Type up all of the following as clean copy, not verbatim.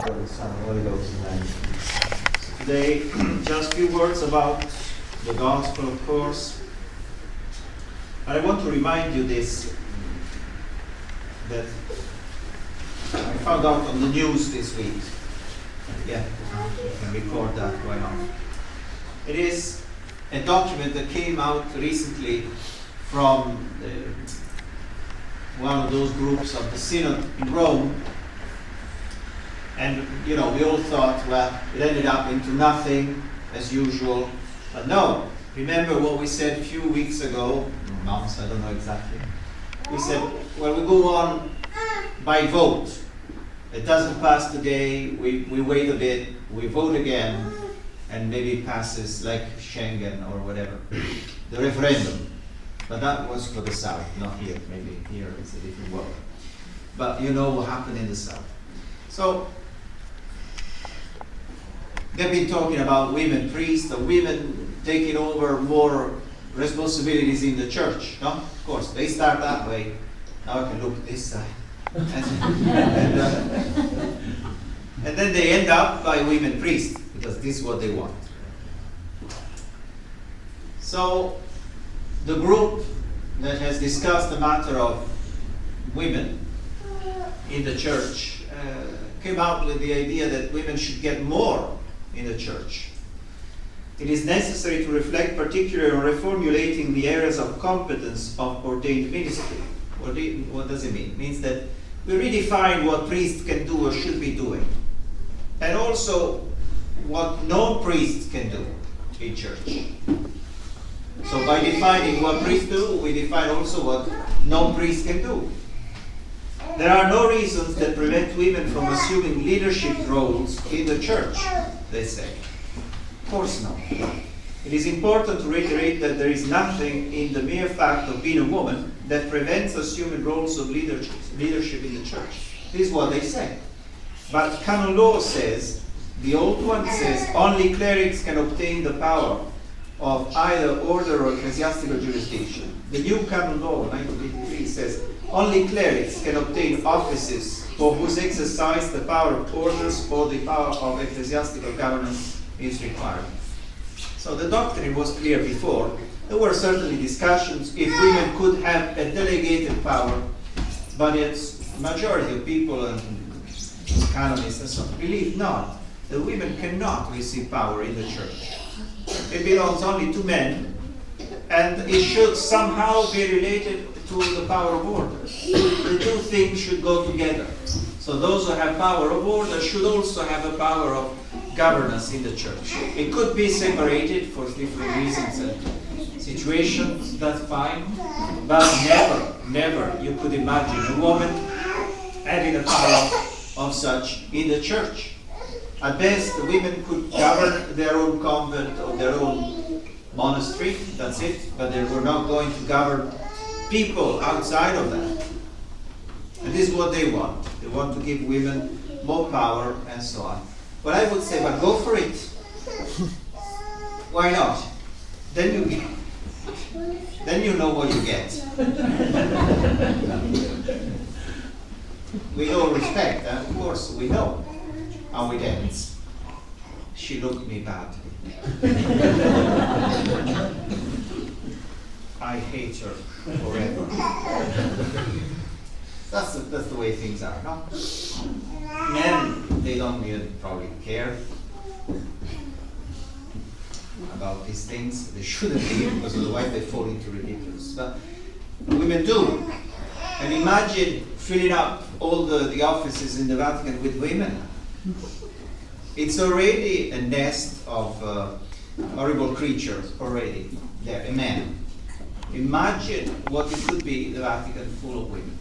The Son, Holy Ghost, Amen. So today, just a few words about the Gospel, of course. And I want to remind you this, that I found out on the news this week. Yeah, you can record that, why not? It is a document that came out recently from one of those groups of the Synod in Rome. And, we all thought, well, it ended up into nothing, as usual. But no, remember what we said a few weeks ago, months, I don't know exactly. We said, well, we go on by vote. It doesn't pass today, we wait a bit, we vote again, and maybe it passes like Schengen or whatever, the referendum. But that was for the South, not here. Maybe here it's a different world. But you know what happened in the South. So, they've been talking about women priests, or women taking over more responsibilities in the church. No? Of course, they start that way. Now I can look this side. And then they end up by women priests, because this is what they want. So, the group that has discussed the matter of women in the church came out with the idea that women should get more in the church. It is necessary to reflect particularly on reformulating the areas of competence of ordained ministry. What does it mean? It means that we redefine what priests can do or should be doing, and also what non-priests can do in church. So by defining what priests do, we define also what non-priests can do. There are no reasons that prevent women from assuming leadership roles in the church, they say. Of course not. It is important to reiterate that there is nothing in the mere fact of being a woman that prevents assuming roles of leadership in the church. This is what they say. But canon law says, the old one says, only clerics can obtain the power of either order or ecclesiastical jurisdiction. The new canon law, 1983, says, only clerics can obtain offices for whose exercise the power of orders or the power of ecclesiastical governance is required. So the doctrine was clear before. There were certainly discussions if women could have a delegated power, but it's majority of people and canonists and so on believe not, that women cannot receive power in the church. It belongs only to men, and it should somehow be related to the power of order. The two things should go together. So those who have power of order should also have a power of governance in the church. It could be separated for different reasons and situations, that's fine, but never you could imagine a woman having a power of such in the church. At best, the women could govern their own convent or their own monastery, that's it, but they were not going to govern people outside of that. And this is what they want. They want to give women more power and so on. But I would say, but go for it. Why not? Then you know what you get. With all respect, of course, we know how it ends. She looked me bad. I hate her forever. That's the way things are, no? Men, they don't even probably care about these things. They shouldn't be, because otherwise they fall into ridiculous. But women do. And imagine filling up all the offices in the Vatican with women. It's already a nest of horrible creatures already there, a man. Imagine what it could be, the Vatican full of women.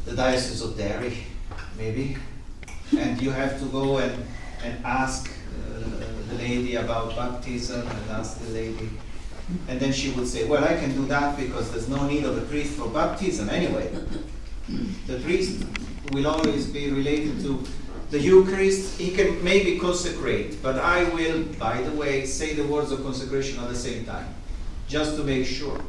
The Diocese of Derry, maybe. And you have to go and ask the lady about baptism and ask the lady. And then she would say, well, I can do that because there's no need of a priest for baptism anyway. The priest will always be related to the Eucharist. He can maybe consecrate, but I will, by the way, say the words of consecration at the same time, just to make sure.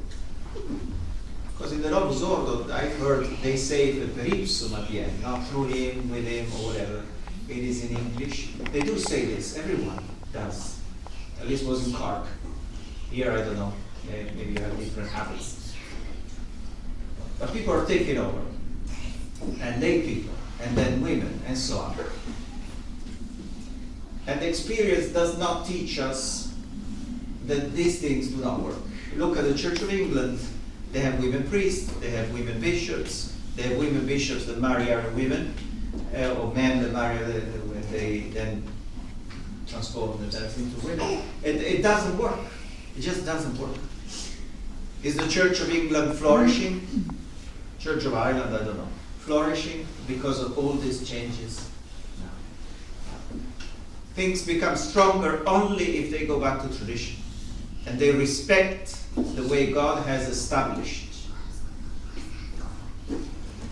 Because in the Novus Ordo, I've heard they say the per ipsum at the end, not through him, with him, or whatever. It is in English. They do say this. Everyone does. At least was in Cork. Here, I don't know. Maybe you have different habits. But people are taking over. And lay people, and then women, and so on. And the experience does not teach us that these things do not work. Look at the Church of England. They have women priests, they have women bishops, they have women bishops that marry other women, or men that marry when they then transform themselves into women. It doesn't work. It just doesn't work. Is the Church of England flourishing? Church of Ireland, I don't know. Flourishing because of all these changes? No. Things become stronger only if they go back to tradition. And they respect the way God has established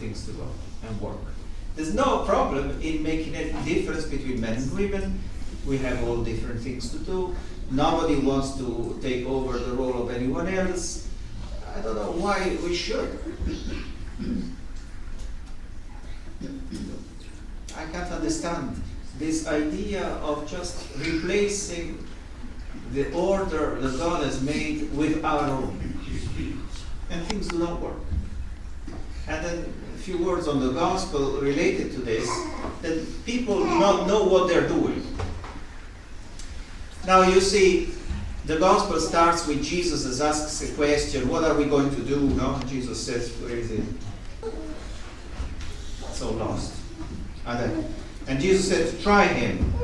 things to go and work. There's no problem in making a difference between men and women. We have all different things to do. Nobody wants to take over the role of anyone else. I don't know why we should. I can't understand this idea of just replacing the order that God has made with our own. And things do not work. And then a few words on the gospel related to this, that people do not know what they're doing. Now you see, the gospel starts with Jesus as asks a question, what are we going to do? No? Jesus says, where is it? So lost. And Jesus said, try him.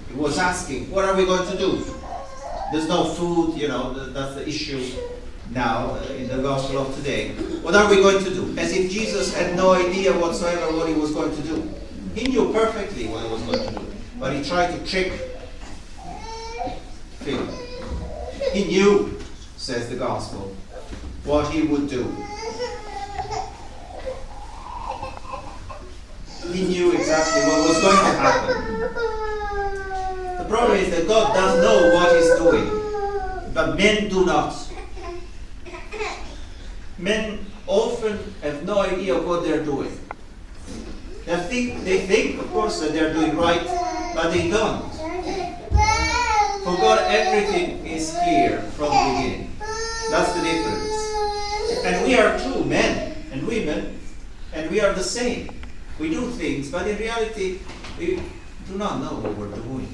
He was asking, what are we going to do? There's no food, that's the issue now in the gospel of today. What are we going to do? As if Jesus had no idea whatsoever what he was going to do. He knew perfectly what he was going to do, but he tried to trick Philip. He knew, says the gospel, what he would do. He knew exactly what was going to happen. The problem is that God does know what he's doing, but men do not. Men often have no idea what they're doing. They think, of course, that they're doing right, but they don't. For God, everything is clear from the beginning. That's the difference. And we are two, men and women, and we are the same. We do things, but in reality, we do not know what we're doing.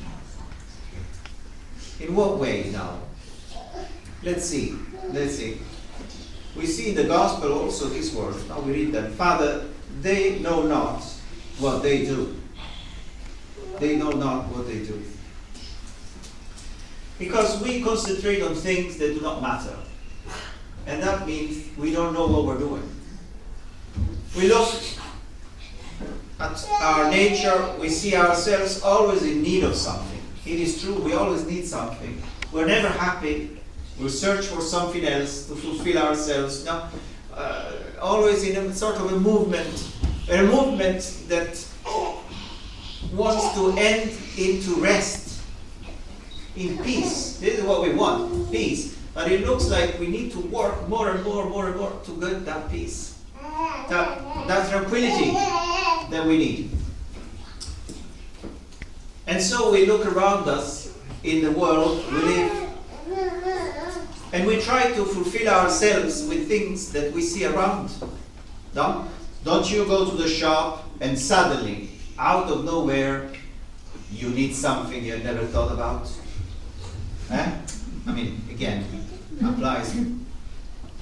In what way now? Let's see. We see in the gospel also these words. Now we read them. Father, they know not what they do. They know not what they do. Because we concentrate on things that do not matter. And that means we don't know what we're doing. We look at our nature, we see ourselves always in need of something. It is true, we always need something. We're never happy. We search for something else to fulfill ourselves. Now, always in a sort of a movement that wants to end into rest, in peace. This is what we want, peace. But it looks like we need to work more and more to get that peace, that tranquility that we need. And so we look around us in the world we live, and we try to fulfill ourselves with things that we see around. No? Don't you go to the shop and suddenly, out of nowhere, you need something you had never thought about? Again, applies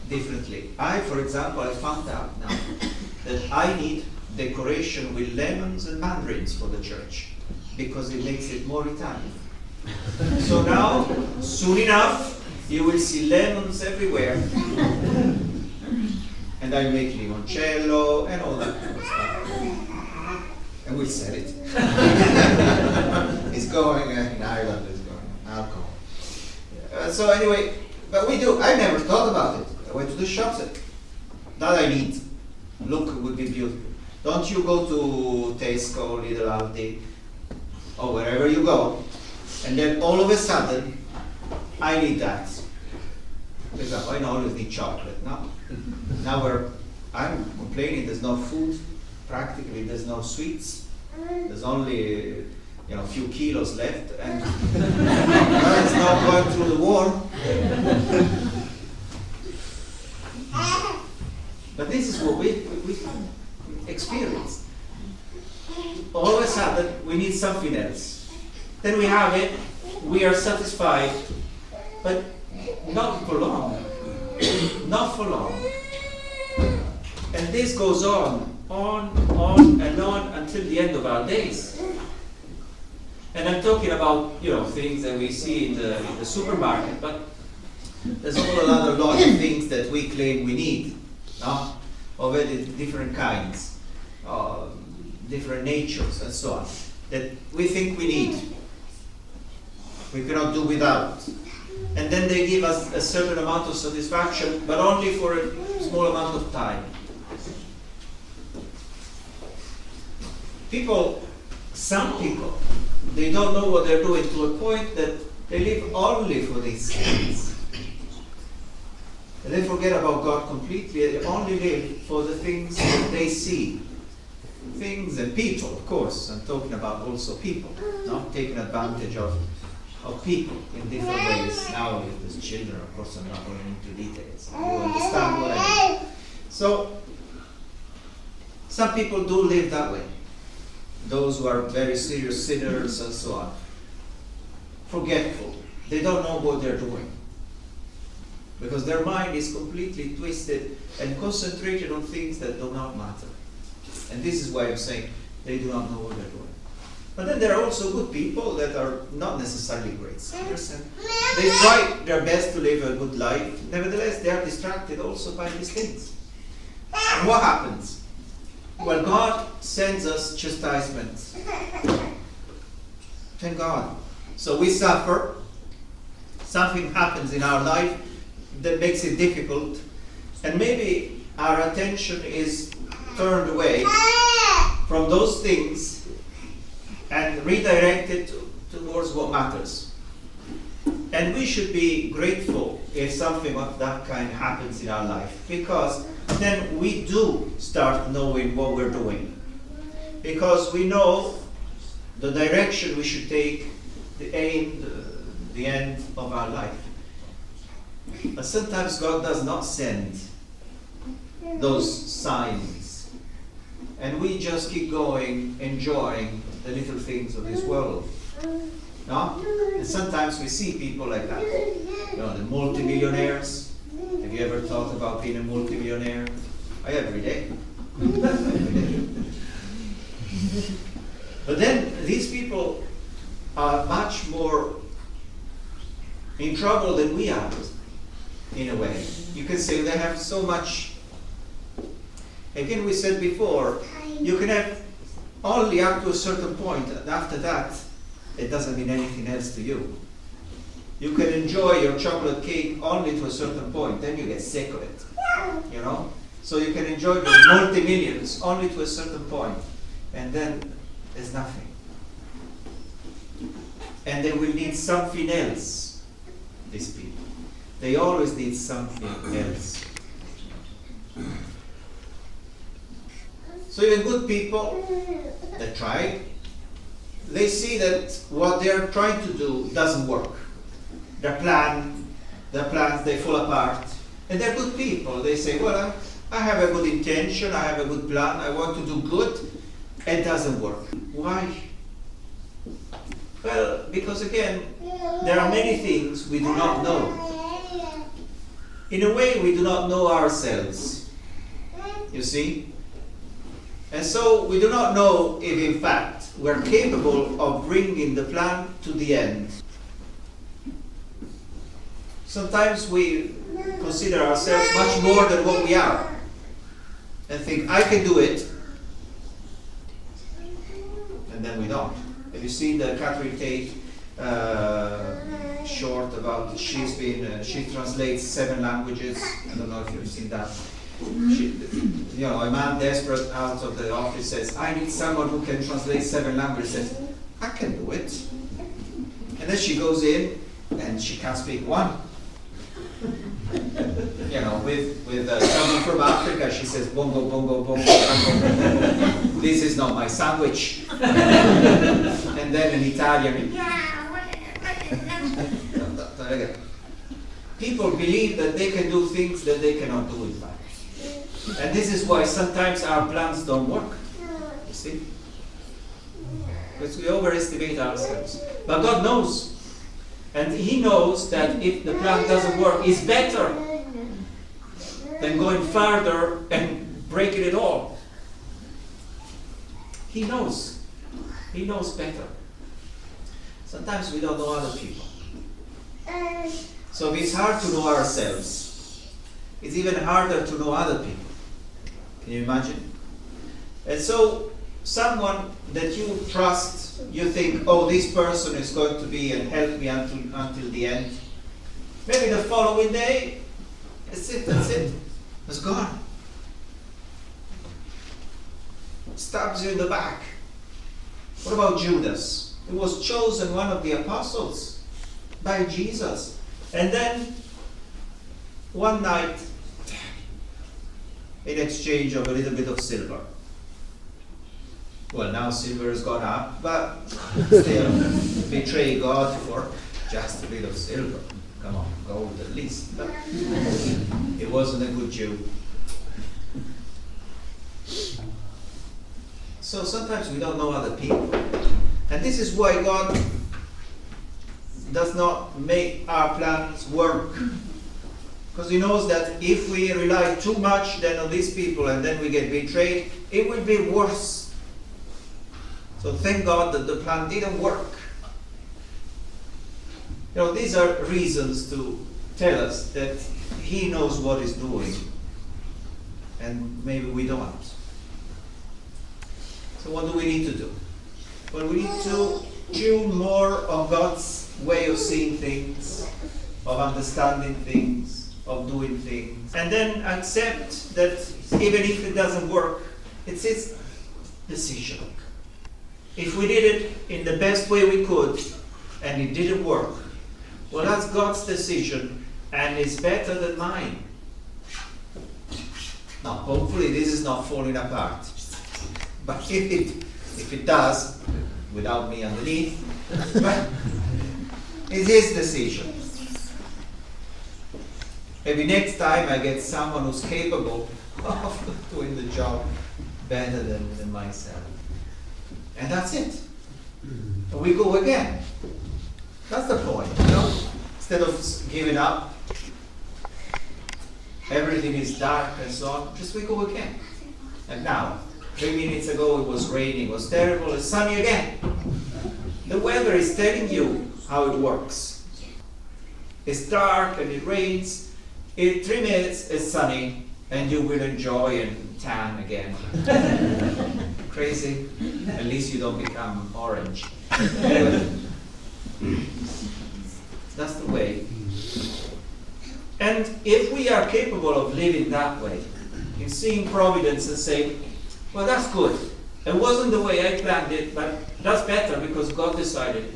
differently. For example, I found out now that I need decoration with lemons and mandarins for the church because it makes it more Italian. So now, soon enough, you will see lemons everywhere. And I make limoncello and all that kind of stuff. And we sell it. It's going, in Ireland, it's going, alcohol. So anyway, but we do. I never thought about it. I went to the shop, said, that I need. Look, it would be beautiful. Don't you go to Tesco, Lidl, Aldi, or wherever you go, and then all of a sudden, I need that. For example, I don't always need chocolate. No. Now I'm complaining there's no food. Practically, there's no sweets. There's only a few kilos left, and it's not going through the war. But this is what we experience. All of a sudden, we need something else. Then we have it, we are satisfied, but not for long. Not for long. And this goes on and on until the end of our days. And I'm talking about, things that we see in the supermarket, but there's a whole other lot of things that we claim we need. No? Already different kinds, different natures, and so on, that we think we need. We cannot do without. And then they give us a certain amount of satisfaction, but only for a small amount of time. Some people, they don't know what they're doing to a point that they live only for these things. And they forget about God completely. They only live for the things that they see. Things and people, of course. I'm talking about also people, not taking advantage of people in different ways. Now with these children, of course, I'm not going into details. You understand what I mean. So, some people do live that way. Those who are very serious sinners and so on. Forgetful. They don't know what they're doing. Because their mind is completely twisted and concentrated on things that do not matter. And this is why I'm saying they do not know what they're doing. But then there are also good people that are not necessarily great sinners. And they try their best to live a good life. Nevertheless, they are distracted also by these things. And what happens? Well, God sends us chastisement. Thank God. So we suffer. Something happens in our life that makes it difficult. And maybe our attention is turned away from those things and redirected towards what matters. And we should be grateful if something of that kind happens in our life, because then we do start knowing what we're doing. Because we know the direction we should take, the aim, the end of our life. But sometimes God does not send those signs. And we just keep going, enjoying the little things of this world. No? And sometimes we see people like that. The multimillionaires. Have you ever thought about being a multimillionaire? Every day. Every day. But then these people are much more in trouble than we are, in a way. You can say they have so much. Again, we said before, you can have only up to a certain point, and after that, it doesn't mean anything else to you. You can enjoy your chocolate cake only to a certain point, then you get sick of it. So you can enjoy the multi-millions only to a certain point, and then there's nothing. And they will need something else, these people. They always need something else. So even good people that try, they see that what they are trying to do doesn't work. Their plans, they fall apart. And they're good people. They say, well, I have a good intention, I have a good plan, I want to do good, and it doesn't work. Why? Well, because again, there are many things we do not know. In a way, we do not know ourselves. You see? And so we do not know if in fact we're capable of bringing the plan to the end. Sometimes we consider ourselves much more than what we are and think, I can do it, and then we don't. Have you seen the Catherine Tate short about she translates 7 languages? I don't know if you've seen that. A man desperate out of the office says, I need someone who can translate 7 languages. Says, I can do it. And then she goes in and she can't speak one. with someone from Africa, she says, bongo, bongo, bongo, bongo. This is not my sandwich. And then in Italian, people believe that they can do things that they cannot do in fact. And this is why sometimes our plans don't work. You see? Because we overestimate ourselves. But God knows. And He knows that if the plan doesn't work, it's better than going further and breaking it all. He knows. He knows better. Sometimes we don't know other people. So it's hard to know ourselves. It's even harder to know other people. Can you imagine? And so someone that you trust, you think, oh, this person is going to be and help me until the end. Maybe the following day, that's it. It's gone. Stabs you in the back. What about Judas? He was chosen one of the apostles by Jesus. And then, one night, in exchange of a little bit of silver. Well, now silver has gone up, but still, betray God for just a bit of silver. Come on, gold at least. But it wasn't a good Jew. So sometimes we don't know other people. And this is why God does not make our plans work. Because He knows that if we rely too much then on these people and then we get betrayed, it will be worse. So thank God that the plan didn't work. These are reasons to tell us that He knows what He's doing. And maybe we don't. So what do we need to do? Well, we need to tune more on God's way of seeing things, of understanding things, of doing things. And then accept that even if it doesn't work, it's His decision. If we did it in the best way we could, and it didn't work, well, that's God's decision, and it's better than mine. Now, hopefully this is not falling apart. But if it does, without me underneath, it's His decision. Maybe next time I get someone who's capable of doing the job better than myself. And that's it. And we go again. That's the point, Instead of giving up, everything is dark and so on, just we go again. And now, 3 minutes ago it was raining, it was terrible, it's sunny again. The weather is telling you how it works. It's dark and it rains. In 3 minutes it's sunny and you will enjoy and tan again. Crazy? At least you don't become orange. Anyway, that's the way. And if we are capable of living that way, in seeing providence and saying, well, that's good. It wasn't the way I planned it, but that's better because God decided it.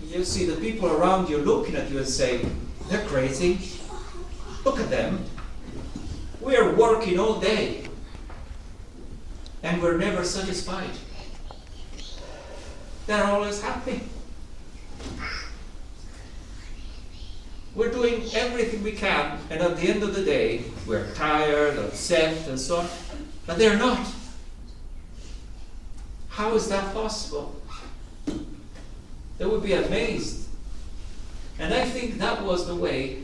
You see the people around you looking at you and saying, they're crazy. Look at them. We're working all day. And we're never satisfied. They're always happy. We're doing everything we can, and at the end of the day, we're tired, upset, and so on. But they're not. How is that possible? They would be amazed. And I think that was the way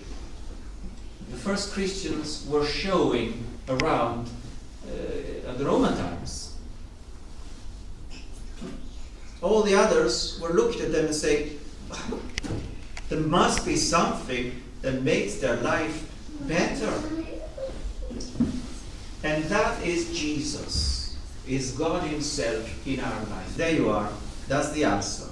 the first Christians were showing around at the Roman times. All the others were looking at them and saying, there must be something that makes their life better. And that is Jesus, is God Himself in our life. There you are. That's the answer.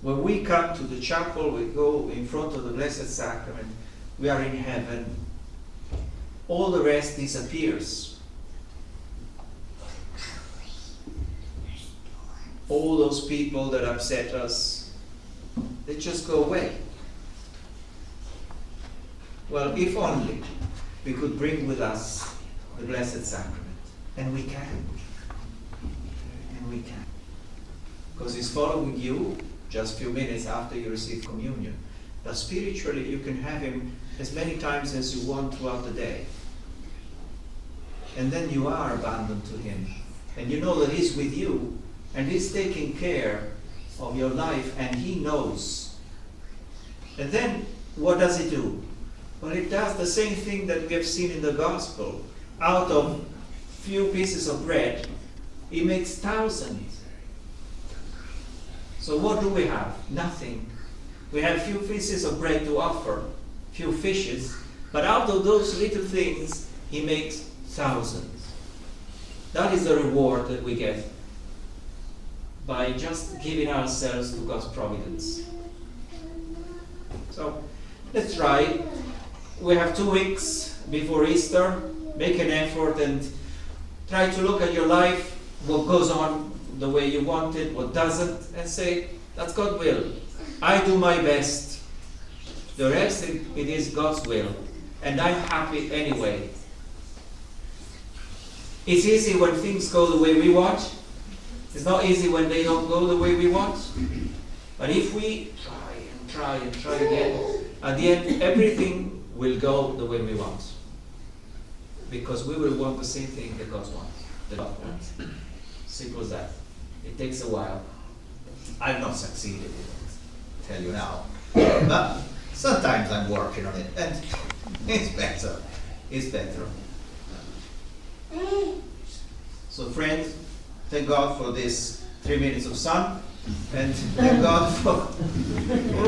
When we come to the chapel, we go in front of the Blessed Sacrament, we are in heaven. All the rest disappears. All those people that upset us, they just go away. Well, if only we could bring with us the Blessed Sacrament. And we can. And we can. Because He's following you just a few minutes after you receive communion. But spiritually, you can have Him as many times as you want throughout the day. And then you are abandoned to Him. And you know that He's with you, and He's taking care of your life, and He knows. And then, what does He do? Well, He does the same thing that we have seen in the Gospel. Out of few pieces of bread, He makes thousands. So what do we have? Nothing. We have few pieces of bread to offer, few fishes, but out of those little things, He makes thousands. That is the reward that we get by just giving ourselves to God's providence. So, let's try. We have 2 weeks before Easter. Make an effort and try to look at your life, what goes on the way you want it, what doesn't, and say, that's God's will. I do my best. The rest, it is God's will. And I'm happy anyway. It's easy when things go the way we want. It's not easy when they don't go the way we want. But if we try again, at the end, everything will go the way we want. Because we will want the same thing that God wants. Simple as that. It takes a while. I've not succeeded in it, tell you now. But sometimes I'm working on it, and it's better. It's better. So friends, thank God for this 3 minutes of sun, and thank God for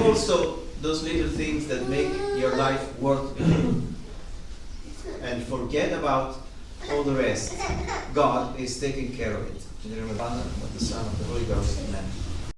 also those little things that make your life worth living. And forget about all the rest. God is taking care of it. In the name of the Father, of the Son, of the Holy Ghost. Amen.